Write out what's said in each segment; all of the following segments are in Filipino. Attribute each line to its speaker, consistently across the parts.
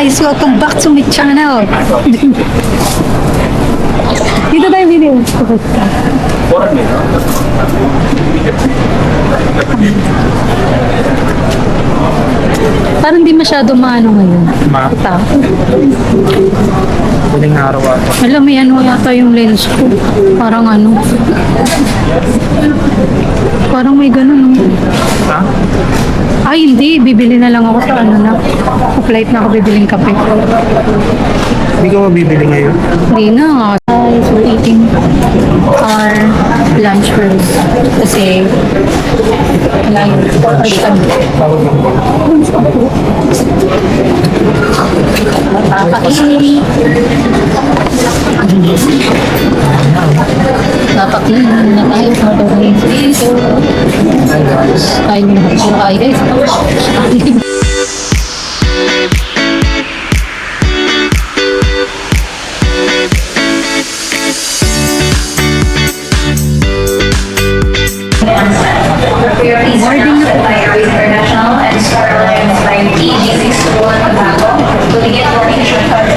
Speaker 1: guys! Welcome back to my channel! Dito tayo video. Parang di masyado maano ngayon. Ito.
Speaker 2: Huling araw ako.
Speaker 1: Alam mo yan, yata yung lens ko. Parang ano. Parang may ganun. No?
Speaker 2: Ha?
Speaker 1: Ay, hindi. Bibili na lang ako sa ano na. Flight na ako bibiling kape.
Speaker 2: Hindi ka mabibili ngayon?
Speaker 1: Hindi na. Guys, we're eating our lunch first. Kasi, wala yun. Napakainin na tayo sa mga dito. Kain mo na ako. Ay, guys.
Speaker 3: Boarding by Airways International and Star Alliance by TG621 Tobago. So to get more insurance first,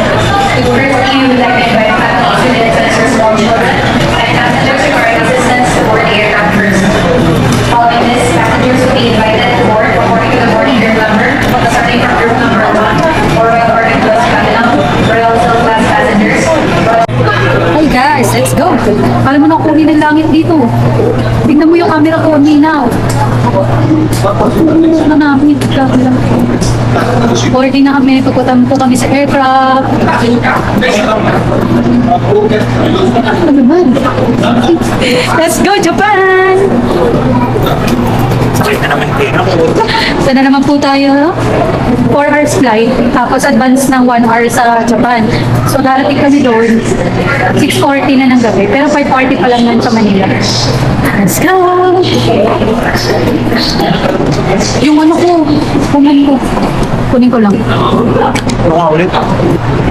Speaker 3: you would like to invite families with infants or small children and passengers requiring assistance to board the aircraft first. Following this, passengers will be invited to board according to the boarding group number, starting from group number 1, or Royal Oregon Plus Platinum, Royal Silk Class passengers.
Speaker 1: Hi guys, let's go! Alam mo na kunin ng langit dito. Tignan mo yung camera ko, Minaw. Ano namin, camera. Boarding na kami, pagkutan po kami sa aircraft. Ano ba? Let's go, Japan!
Speaker 2: Sakit na naman din ako.
Speaker 1: Sana naman po tayo. 4 hours flight, tapos advance ng 1 hour sa Japan. So darating kami doon, 6:40 na ng gabi. Pero 5:40 pa lang yan sa Manila. Let's go! Yung ano ko, kunin ko lang.
Speaker 2: Ano nga ulit?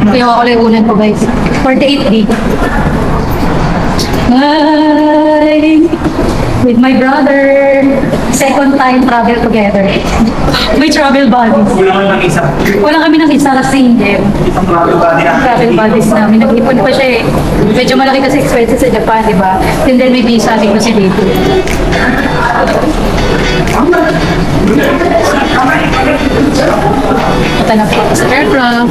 Speaker 1: Kaya ako lang unan ko guys. 48D. Hi! With my brother. Second time travel together. May travel buddies.
Speaker 2: Wala kami ng isa.
Speaker 1: Wala kami ng isa kasi hindi.
Speaker 2: Isang travel body na.
Speaker 1: Travel buddies namin. Nag-ipon pa siya eh. Medyo malaki kasi expenses sa Japan, di ba? And then may visa din kasi dito. Matanap ko sa aircraft.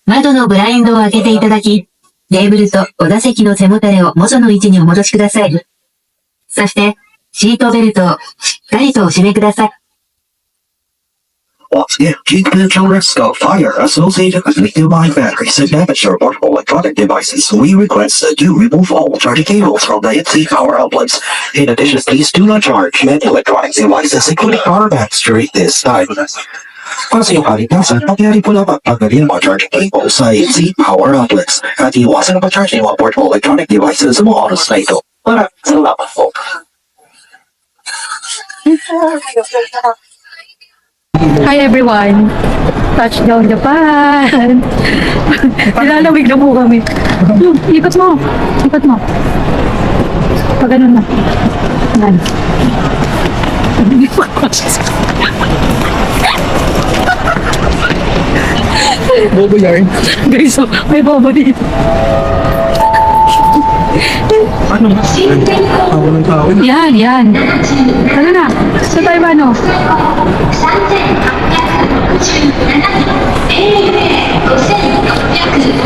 Speaker 4: 窓のブラインドを開けていただき、テーブルとお座席の背もたれを元の位置にお戻しください。そして、シートベルトをしっかりとお締めください。
Speaker 5: Once again, keep the risk of fire associated with lithium-ion batteries and damage or portable electronic devices. We request that you remove all charging cables from the NC power outlets. In addition, please do not charge many electronic devices, including power banks, during this time. Para sa iyong kaligtasan, nagyari po na pagpagaling mga charging cables sa NC power outlets at iwasan ang pag-charge ng mga portable electronic devices sa mga oras na ito. Para sa laban po.
Speaker 1: Hi everyone! Touchdown Japan! Nilalamig na po kami. Ikot mo! Ikot mo! Pag ganun na. Yan.
Speaker 2: Bobo yarn.
Speaker 1: Guys, so, may bobo dito.
Speaker 2: Ano? Ako ng tao.
Speaker 1: Yan, yan. Ano na? Sa tayo ba, no?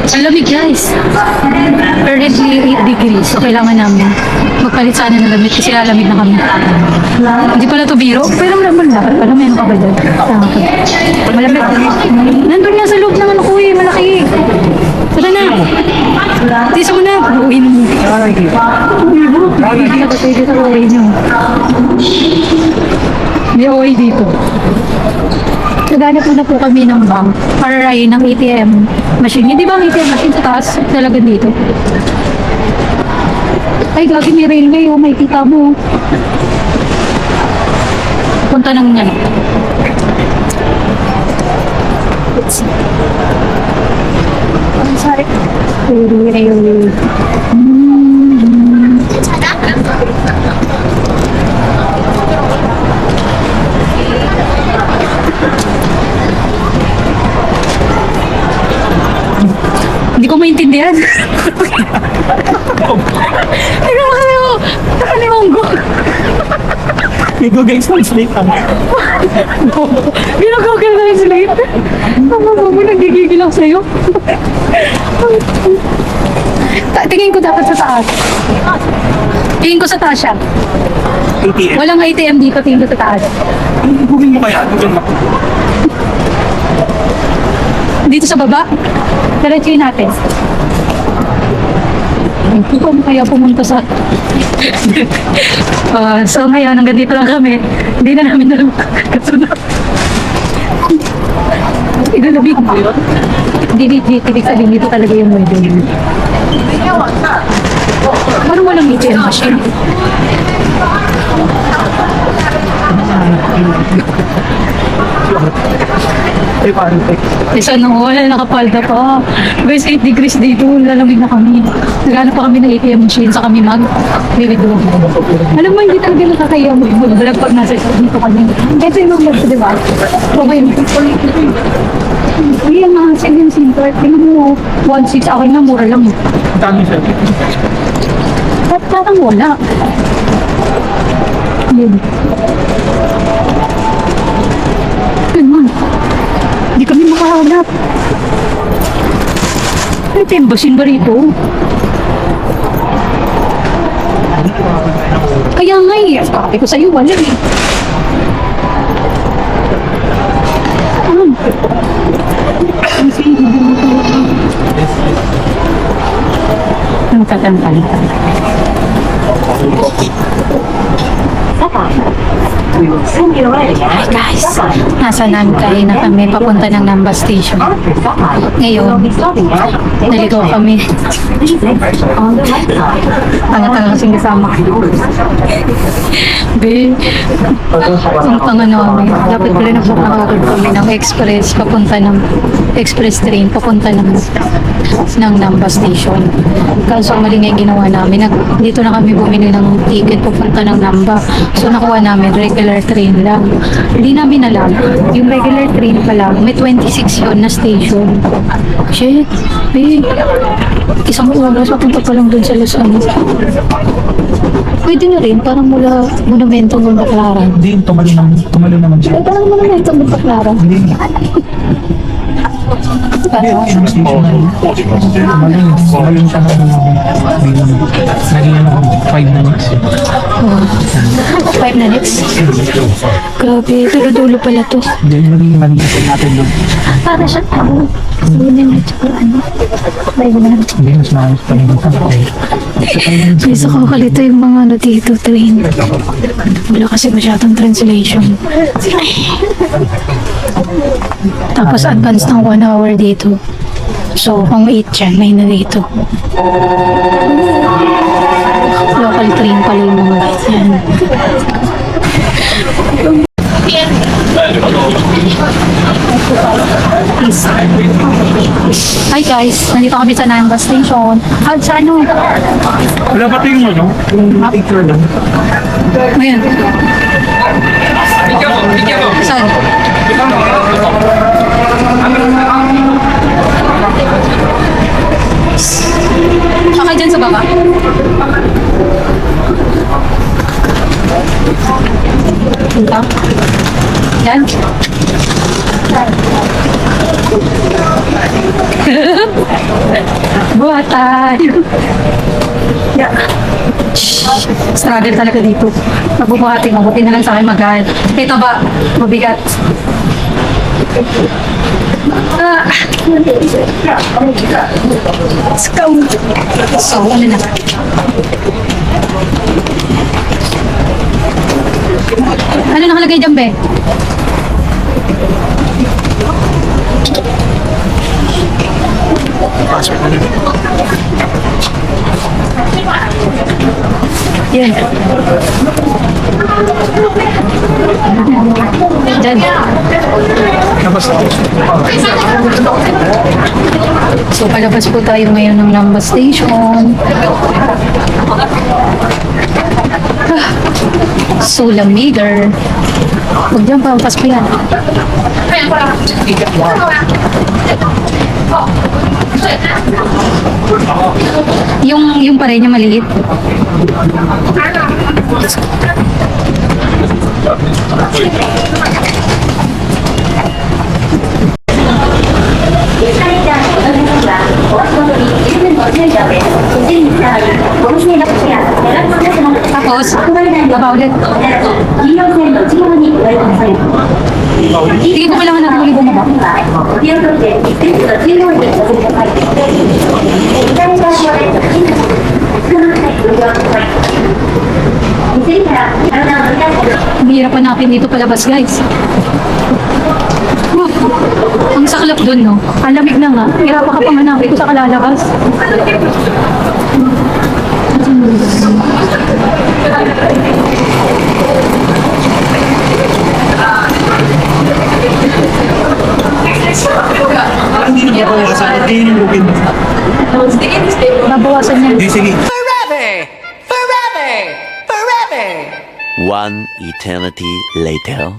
Speaker 1: Ang lamig, guys. Per currently 8 degrees. So, kailangan namin magpalit sana ng damit kasi lalamig na kami. Hindi pala to biro. Pero malamig dapat pala. Meron ka ba dyan? Malamig. Nandun nga sa loob ng ano ko eh. Malaki. Tara na. Tisa mo na. Uwi mo. Hindi na kasi dito sa uwi nyo. May uwi dito. Naghanap muna po kami ng bank para rayin ng ATM machine. Hindi ba ang ATM machine sa taas? Talaga dito. Ay, gagi may railway. Oh, may kita mo. Punta ng ano. Let's see. I'm sorry. Railway. Hindi ko maintindihan. Ano kayo? Nakaliwanggo.
Speaker 2: May Google Translate lang.
Speaker 1: Ginagagal na yung slate. Ang nagigigil ako sa'yo. Tingin ko dapat sa taas. Tingin ko sa taas siya.
Speaker 2: ATM.
Speaker 1: Walang ATM dito, tingin ko sa taas.
Speaker 2: Google mo kaya? Google mo.
Speaker 1: Dito sa baba, diretsuhin natin. Hindi ko kaya pumunta sa... so ngayon, hanggang dito lang kami. Hindi na namin alam kasunod. Igalabig mo yun? Hindi, ibig sabihin dito talaga yung window. Parang walang ATM machine.
Speaker 2: Ay, parang
Speaker 1: Isa nung wala nakapalda pa. Guys, 8 degrees dito, lalamig na kami. Naghanap pa kami ng ATM machine sa kami mag-withdraw. Alam mo, hindi talaga nakakaya mo yung mag-vlog pag nasa dito kami. Ito yung mag-vlog sa diba? Okay. Uy, ang mga second SIM card, tingnan mo, 1.6, akin na, mura lang.
Speaker 2: Ang dami siya.
Speaker 1: Ba't parang wala? Yun. Ganun. Hindi kami makahanap. Ano ito yung basin ba rito? Kaya nga eh. Sabi ko sa'yo, wala eh. Ang tatangkalitan. Hi guys, nasa Nankay na kami papunta ng Namba Station. Ngayon, naligaw kami. Tanga-tanga kasing kasama. Be, ang tanga namin. Dapat pala nagpapakagod kami ng express train papunta ng Namba Station. Kaso mali nga yung ginawa namin. Dito na kami bumili ng ticket papunta ng Namba. So nakuha namin regular train lang. Hindi namin alam. Yung regular train pa lang, may 26 yun na station. Shit, babe. Isang oras, papunta pa lang dun sa Luzon. Pwede na rin, parang mula Monumento ng Baclaran.
Speaker 2: Hindi, tumalo naman siya.
Speaker 1: Eh, parang Monumento ng Baclaran.
Speaker 2: Hindi.
Speaker 1: Parang,
Speaker 2: Tumalun siya ng naging 5 minutes.
Speaker 1: 5 minutes. Grabe, dulo-dulo pala to.
Speaker 2: Hindi, magiging maliit natin doon.
Speaker 1: Para siya ano, sunin at saka ano. May ganun.
Speaker 2: Hindi, mas maayos pa rin ito.
Speaker 1: Guys, nakakalito yung mga ano dito, train. Wala kasi masyadong translation. Tapos advance ng 1 hour dito. So, kung 8 dyan, may na dito. Local train pala yung mga ganyan. Hi guys, nandito kami sa Namba Station. Sa ano?
Speaker 2: Wala pa ito yung ano? Yung picture lang.
Speaker 1: Ayan. Saan? Saka dyan sa baba. Punta. Yan. Buha tayo. Yeah. Struggle talaga dito. Magbubuhati, mabuti na lang sa akin mag-aal. Ito ba, mabigat. Let's go. So, ano na? Ano nakalagay dyan, Be? Yan. Dyan.
Speaker 2: Tapos,
Speaker 1: So, palabas po tayo ngayon ng Lamba Station. So, lamigar. Huwag dyan pa, pas pa yan. Yung pa rin, yung maliit. Tapos, baba ulit. Hindi ko kailangan natin ulit bumaba. Mahirap hanapin dito palabas, guys. Ang saklap dun, no? Ang lamig na nga. Hirapan ka pang hanapin ko sa kalalabas. Babawasan yan.
Speaker 2: sige.
Speaker 6: One eternity later.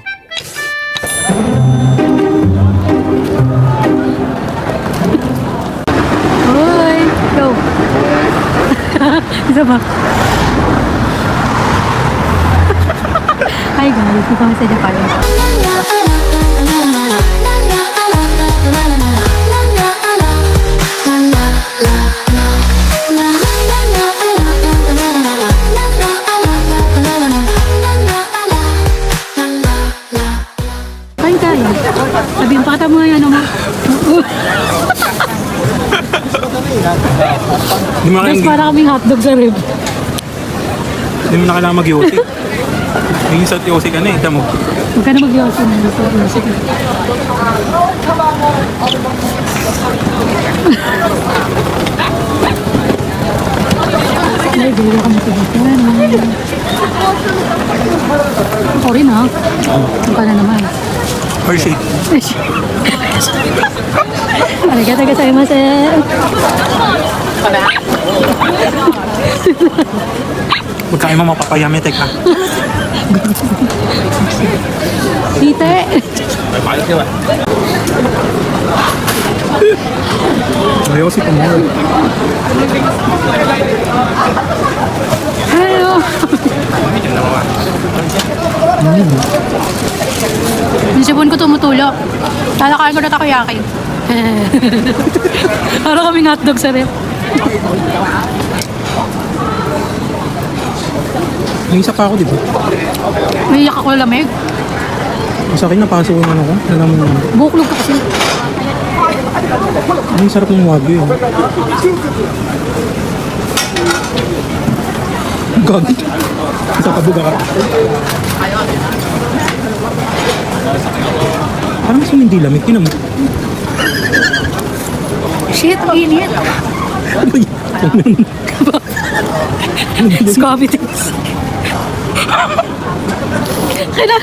Speaker 1: Hoy! Go! Isa ba? Hi guys, ito kami sa Japan. Kain tayo. Sabihin, pakita mo nga yan, ano mo.
Speaker 2: Hindi mo
Speaker 1: Guys,
Speaker 2: kailangan,
Speaker 1: para kaming hotdog sa rib.
Speaker 2: hindi mo na kailangan mag-yosi. May isang yosi ka na eh, tamo.
Speaker 1: Huwag ka na mag-yosi na. Sige. Ay, gawin ka matigitan. Ako rin ha. Ang ka na naman.
Speaker 2: Hershey.
Speaker 1: Arigatou gozaimasu.
Speaker 2: Pagkain mo mapapayami, teka.
Speaker 1: Tite.
Speaker 2: Yosi ka mo.
Speaker 1: Hello. Yung sipon ko tumutulog. Lalakain ko na takoyaki. Para kaming hotdog sa rep.
Speaker 2: May isa pa ako, di ba?
Speaker 1: May iyak ako lamig.
Speaker 2: Sa akin, napasok yung ano ko. Alam mo naman.
Speaker 1: Buklog ka kasi.
Speaker 2: Ang sarap ng wagyu eh. Gagi. Isa kabuga ka. Parang mas hindi lamig. Tinan mo.
Speaker 1: Shit, ang init.
Speaker 2: Uy,
Speaker 1: Scabities. Kaya